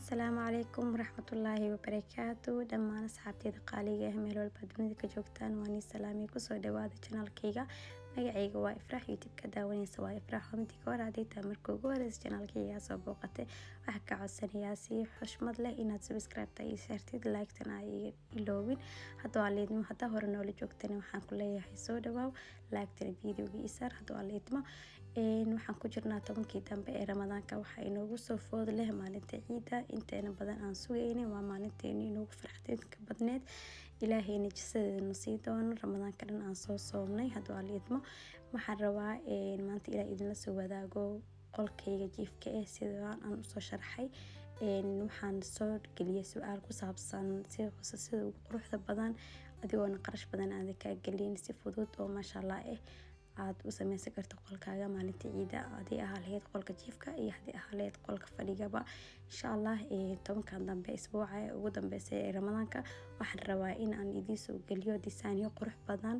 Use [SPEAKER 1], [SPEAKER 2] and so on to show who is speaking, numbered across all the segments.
[SPEAKER 1] Asalaamu calaykum waraxmatullaahi wabarakaatu dhammaan asxaabteyda qaaliga ah meel walba dunida ka joogtaan waan idin salaamay kusoo dhawaada channelkayga magacayga waa Ifraax youtube-ka daawanaysa waa Ifraax homti ka hor haday taa markii ugu horeysa channelkayga soo booqatay waxaan ka codsanayaa si xushmad leh inaad subscribe iyo shartid like-tan ay iloobin hadda waa leedmo hadda hore noola joogtana waxaan ku leeyahay soo dhawaaw like-tan videoga isar hadda waa leedmo waxaan ku jirnaa tobankii dambe ee ramadaanka waxa inoogu soo food leh maalinta ciida inteena badan aan sugaynay waa maalinteena inoogu farxadeedka badneed ilaahayna jasadeena sii doono ramadaanka dhan aan soo soomnay hadda waa leedmo waxaan rabaa maanta ilaa idinla soo wadaago qolkayga jiifka ee sida aan usoo sharxay waxaan soo geliyay su'aal ku saabsan sida ugu quruxda badan adigoona qarash badan aad ka gelin si fudud oo masha Allah aad u sameysan karto qolkaaga maalinta ciida hadii ahaa lahayd qolka jiifka iyo hadii ahaa lahayd qolka fadhigaba insha Allah tobankan dambe isbuuca ugu dambeysay ee ramadaanka waxaan rabaa in aan idin soo geliyo disaanyo qurux badan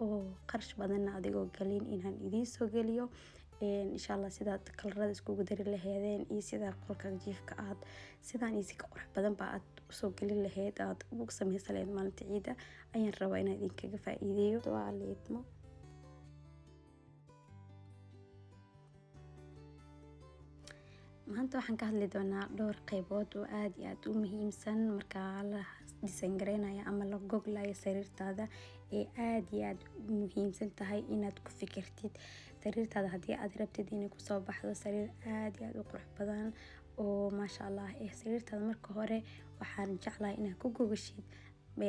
[SPEAKER 1] oo qarash badan adigoo galin inaan idin soo geliyo insha Allah sida kalarada isku dari lahaydeen iyo sida qolka jiifka aad sidaan isi ka qurux badan ba aad soo gali lahayd aad ugu sameysan lahayd maalinta ciida ayaan rabaa inaan idin kaga faa'iideeyo waa leedmo maanta waxaan ka hadli doonaa dhowr qaybood oo aad iyo aad u muhiimsan marka la design gareynayo ama la goglayo sariirtaada ee aad iyo aad muhiimsan tahay inaad ku fikirtid sariirtaada hadii aad rabtid inay ku soo baxdo sariir aad iyo aad u qurux badan oo masha Allah sariirtaada marka hore waxaan jeclahay inaad ku gogashid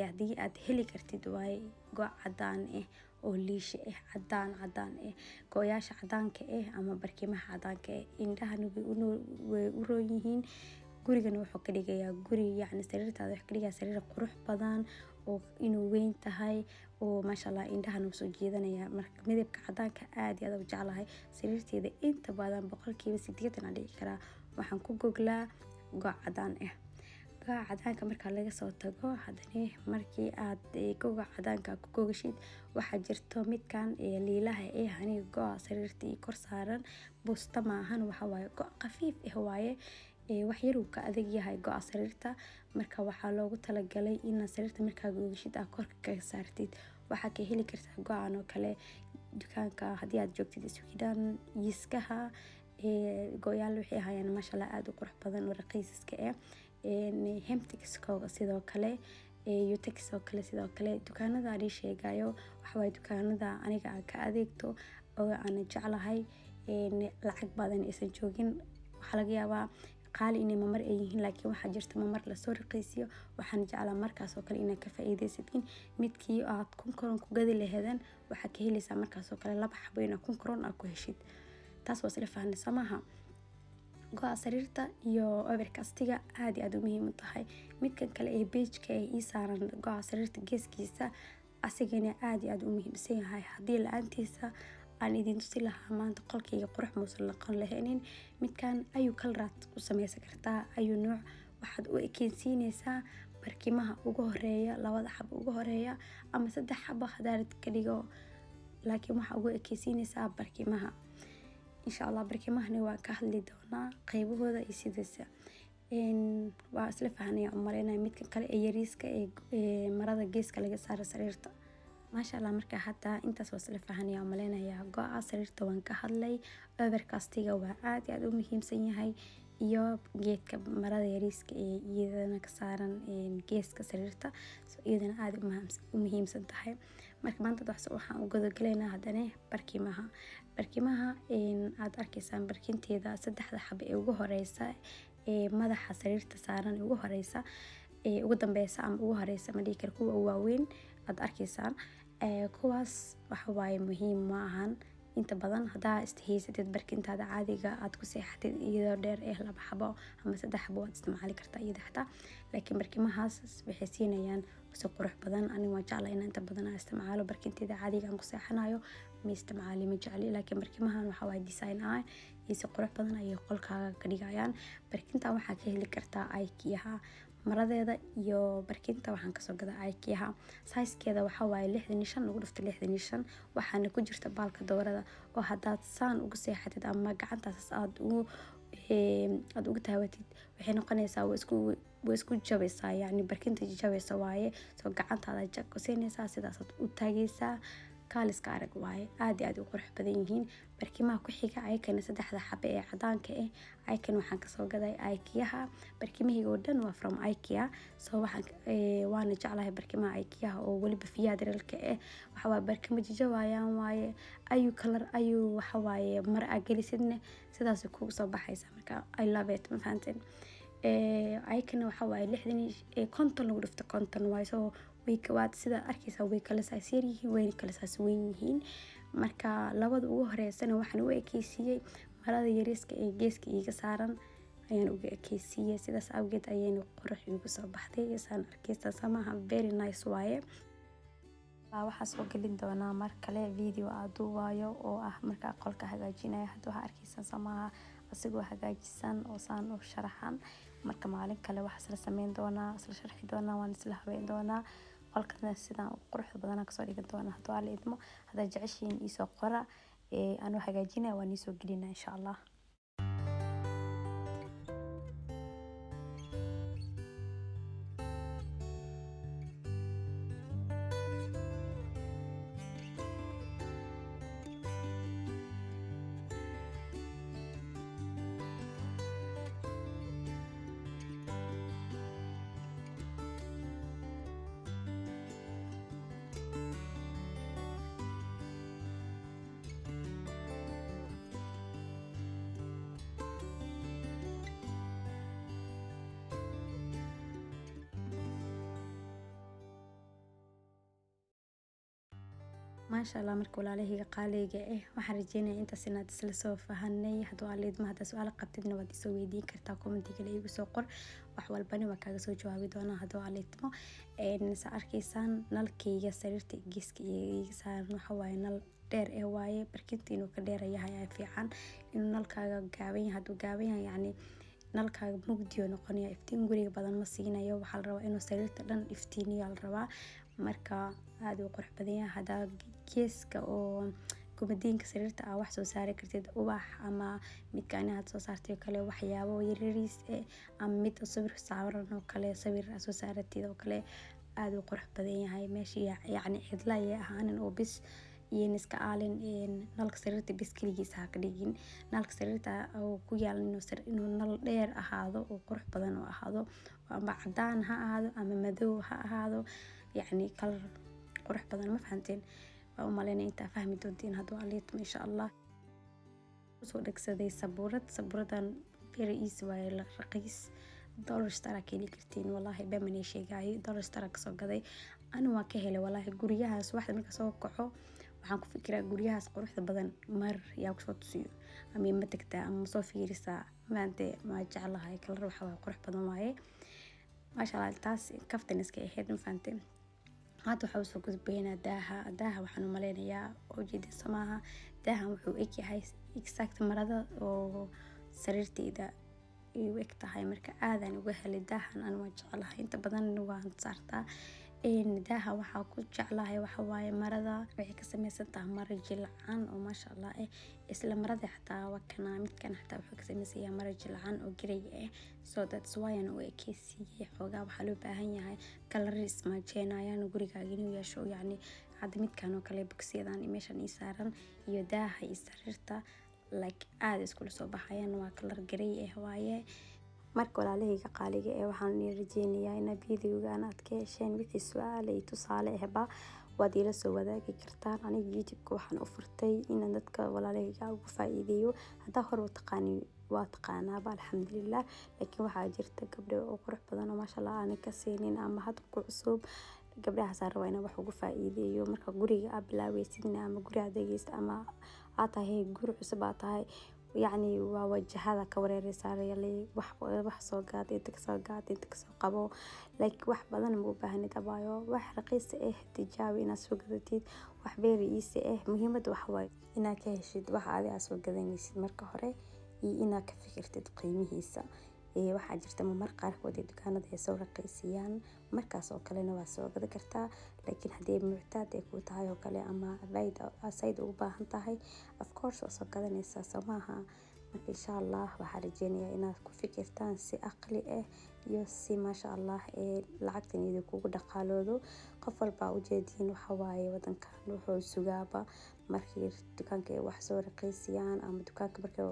[SPEAKER 1] hadii aad heli kartid waay go' cadaan oo liisha cadaan gooyaasha cadaanka ama barkimaha cadaanka indhahana way u roon yihiin gurigana wuxuu ka dhigayaa guri yacni sariirtaada wuxuu ka dhigayaa sariir qurux badan oo inuu weyn tahay oo masha Allah indhahana soo jeedanaya marka midabka cadaanka aad iyo aad u jeclahay sariirteeda inta badan 80% aan dhici karaa waxaan ku goglaa go' cadaan cadaanka marka laga soo tago hadana markii aad go'a cadaanka ku gogashid waxa jirto midkan liilaha aniga go'a sariirtii kor saaran busta maahan waxa waaye go' qafiif waaye wax yar uu ka adag yahay go'a sariirta marka waxa loogu talagalay in sariirta marka gogashid aad kor ka saartid waxa ka heli kartaa go'an oo kale dukaanka hadii aad joogtid Sweden yiskaha go'yaal wixii hayaan masha Allah aad u qurux badan oo raqiiska hemtixkooga sidoo kale yutex oo kale sidoo kale dukaanada aan sheegayo waxa way dukaanada aniga aan ka adeegto oo aan jeclahay lacag badan aysan joogin waxa laga yaabaa qaali inay mamar ay yihiin laakiin waxa jirta mamar la soo raqiisiyo waxaan jeclaa markaas oo kale inaad ka faa'iideysatin midkii aad 1,000 kron ku gadi lahaydeen waxa ka helaysaa markaas oo kale laba xabo inaad 1,000 kron aad ku heshid taas waa isla fahanaysaa maaha go'a sariirta iyo overcastiga aad iyo aad u muhiim u tahay midkan kale ee page-ka ii saaran go'a sariirta geeskiisa asigana aad iyo aad u muhiimsan yahay hadii la'aantiisa aan idin tusi lahaa maanta qolkayga qurux muusan laqan lahaynin midkan ayuu kalraad u sameysan kartaa ayuu nooc waxaad u ekeensiinaysaa barkimaha ugu horeeya labada xabo ugu horeeya ama saddex xabo hadaad ka dhigo laakiin waxa ugu ekeensiinaysaa barkimaha insha Allah barkimahani waan ka hadli doonaa qaybahooda iyo sidaas waa isla fahanaya umareynaa midkan kale ee yariiska ee marada geeska laga saaro sariirta masha Allah marka hataa intaas waa isla fahanaya umareynaya go'a sariirta waan ka hadlay overcastiga waa aad iyo aad u muhiimsan yahay iyo geedka marada yariiska ee iyadana ka saaran geeska sariirta iyadana aad u muhiimsan tahay marka maanta waxaan u gudagaleynaa hadana barkimaha aad arkaysaan barkinteeda saddexda xabo ee ugu horeysa ee madaxa sariirta saaran ugu horeysa ugu dambeysa ama ugu horeysa ma dhihi karo kuwa waaweyn aad arkaysaan kuwaas waxa waaye muhiim ma ahan inta badan hadaa istahaysatid barkintaada caadiga aad ku seexatid iyadoo dheer laba xabo ama saddex xabo aad isticmaali kartaa iyada xataa laakiin barkimahaas waxay siinayaan si qurux badan aniga waan jeclahay inaan inta badan isticmaalo barkinteeda caadiga aan ku seexanayo ma isticmaali ma jecli laakiin barkimahan waxa waaye design iyo si qurux badan ayay qolkaaga ka dhigayaan barkinta waxaa ka heli kartaa IKEA maradeeda iyo barkinta waxaan ka soo gadaa IKEA size-keeda waxa waaye 65 lagu dhufto 65 waxaana ku jirta baalka doorada oo hadaad saan ugu seexatid ama gacantaas aad u aad uga taawatid waxay noqonaysaa way isku jabaysaa, yacni barkinta jabaysa waaye. soo gacantaada jag ku siinaysaa, sidaasaad u taagaysaa. kaaliska arag waaye, aad iyo aad u qurux badan yihiin. barkimaha ku xiga ayakana saddexda xabe ee cadaanka ah ayakana waxaan kasoo gaday IKEA. barkimahayga oo dhan waa from IKEA. soo waana jeclahay barkimaha IKEA oo weliba fiyaadrelka ah. waxa waa barkimo jajabayaan waaye, ayu kalar ayu waxa waaye mar aa gelisidna sidaas kugu soo baxaysa. marka I love it, ma fahanteen. ayakana waxa waaye 50 lagu dhifto 50 waaye. soo waad sida arkaysa way kala saas yihiin, way kala saas weyn yihiin. marka labada ugu horeysana waxaan u ekeysiyay marada yariiska ee geeska iga saaran ayaan uga ekeysiyay, sidaas awgeed ayayna qurux igu soo baxday. isaan arkaysa samaha very nice waaye. waxaa soo gelin doonaa mar kale video aad u waayo oo ah marka qolka hagaajinaya. hadda waxaa arkaysan samaha asigoo hagaajisan oo saan u sharaxan. marka maalin kale waxaa isla sameyn doonaa, isla sharxi doonaa, waan isla habeyn doonaa. qolkana sidaan quruxda badan kasoo dhigan doonaa haddii alla idmo. haddaad jeceshiin iisoo qora, anuu hagaajinaya waan iisoo gelinaa insha Allah. maasha Allah. marka walaalahayga qaaliga waxaan rajeynayaa intaas inaad isla soo fahanay. hadduu alla idmo haddaa su'aal qabtidna waad isoo weydiin kartaa commentiga igu soo qor, wax walbana waa kaaga soo jawaabi doonaa hadduu alla idmo. sa arkaysaan nalkayga sariirta geeska iga saaran waxa waaye nal dheer waaye. barkinta inuu ka dheer yahay ayaa fiican. inuu nalkaaga gaaban yahay, hadduu gaaban yahay yacni nalkaaga mugdiyo noqonaya, iftiin guriga badan ma siinayo. waxaa la rabaa inuu sariirta dhan iftiiniyo la rabaa. marka aad u qurux badan yahay. haddaa geeska oo gumadiinka sariirta aa wax soo saari kartid, ubax ama midka aad soo saartay oo kale, waxyaabo yaryariis ama mid sawir saaran oo kale, sawir soo saaratid oo kale, aad u qurux badan yahay. meesha yacni cidla ayay ahaanin oo bis iyo iska aalin nalka sariirta bis kaligiisa ha ka dhigin. nalka sariirta oo ku yaal inuu nal dheer ahaado oo qurux badan oo ahaado, ama cadaan ha ahaado ama madow ha ahaado, yacni kalar qurux badan, ma fahanteen. waa u malaynaya intaa fahmi doontiin hadduu alla idmo insha Allah. soo dhagsaday saburadan very easy waaye, raqiis dollar star ka heli kartiin. wallahi bamani sheegay dollar star ka soo gaday. anu waa ka helay wallahi. guriyahaas waxda marka soo kaco waxaan ku fikiraa guriyahaas quruxda badan mar yaa ku soo tusiyo ama ma tagtaa ama soo fiirisaa, maante ma jeclahay kalar waxa waa qurux badan waaye. maasha Allah. taas kaftan iska ahayd, ma fahanteen. hadda waxaa soo gudbaynaa daaha waxaan u maleynayaa oo jeedin samaha. daahan wuxuu eg yahay exact marada oo sariirtayda ay u eg tahay. marka aadaan uga helay daahan, aan waa jeclahay. inta badan waan saartaa. daaha waxaa ku jeclahay waxa waaye marada waxay ka samaysan tahay maro jilcan oo maasha Allah isla marada xataa wakana midkan xataa wuxuu ka samaysan yahay maro jilcan oo grey so that's why aan u ekeysiyay. xoogaa waxaa loo baahan yahay colours ma jeenayaan gurigaaga inuu yeesho, yacni hadda midkan oo kale bogsiyadan meeshan ii saaran iyo daaha iyo sariirta like aad iskula soo baxayaan. waa kalar grey waaye. marka walaalahayga qaaliga waxaan rajeynayaa in videogan aad ka hesheen. wixii su'aal iyo tusaale ahba waad ila soo wadaagi kartaan. aniga YouTube-ka waxaan u furtay inaan dadka walaalahayga ugu faa'iideeyo. haddaa hore u taqaani waa taqaanaaba alxamdulillah, laakiin waxaa jirta gabdho oo qurux badan oo maasha Allah aan ka siinin ama had ku cusub. gabdhahaas aan rabaa inaan wax ugu faa'iideeyo. marka guriga aad bilaawaysidna ama guri adeegaysta ama aad tahay guri cusub aad tahay, yacni waa wajahada ka wareeraysaa wax soo gaad inta ka soo qabo like wax badan ma u baahnid abaayo. wax raqiis tijaabi inaad soo gadatid, wax very easy muhiimada waxa waaye inaad ka heshid wax aad soo gadanaysid marka hore iyo inaad ka fikirtid qiimihiisa. waxaa jirta mar qaarkood dukaanada ay soo raqiisiyaan, markaas oo kalena waa soo gadi kartaa. laakiin haddii muctaad ay ku tahay oo kale ama aad ugu baahan tahay of course waa soo gadanaysaa, soo maaha. marka insha Allah waxaan rajeynayaa inaad ku fikirtaan si aqli ah iyo si maasha Allah lacagtan idin kugu dhaqaaloodo. qof walba ujeedin waxa waaye wadankan wuxuu sugaaba markii dukaanka ay wax soo raqiisiyaan ama dukaanka markii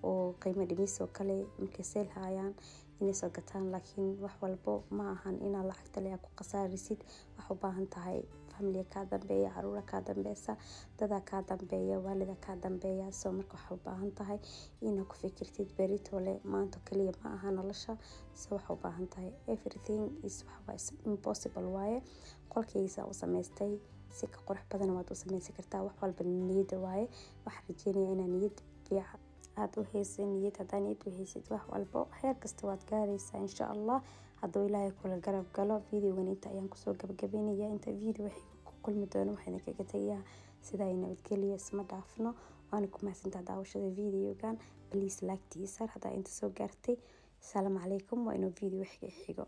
[SPEAKER 1] oo qiimo dhimis oo kale markay sale hayaan inay soo gataan. laakiin wax walbo ma ahan inaad lacagta le ku qasaarisid. waxa u baahan tahay family ka dambeeya, caruur ka dambeeysa, dad ka dambeeya, waalid ka dambeeya. soo marka waxa u baahan tahay inaad ku fikirtid berito le maanta kaliya ma aha nolosha. soo waxa u baahan tahay everything is impossible waaye. qolkiisa u samaystay si ka qurux badan waad u samaysan kartaa. wax walba niyada waaye. waxaan rajeynayaa inaad niyad fiican aad u haysan. niyad haddaan niyad u haysid wax walbo heer kasta waad gaaraysaa insha Allah hadduu Ilaahay kula garab galo. videogan inta ayaan kusoo gabagabeynayaa. inta video wixii ku kulmi doono waxaan kaga tagayaa sida ay nabadgelyo isma dhaafno. waana ku mahadsantahay daawashada videogan. please like tii sar haddaa inta soo gaartay. assalaamu calaykum. waa inuu video wixii xigo.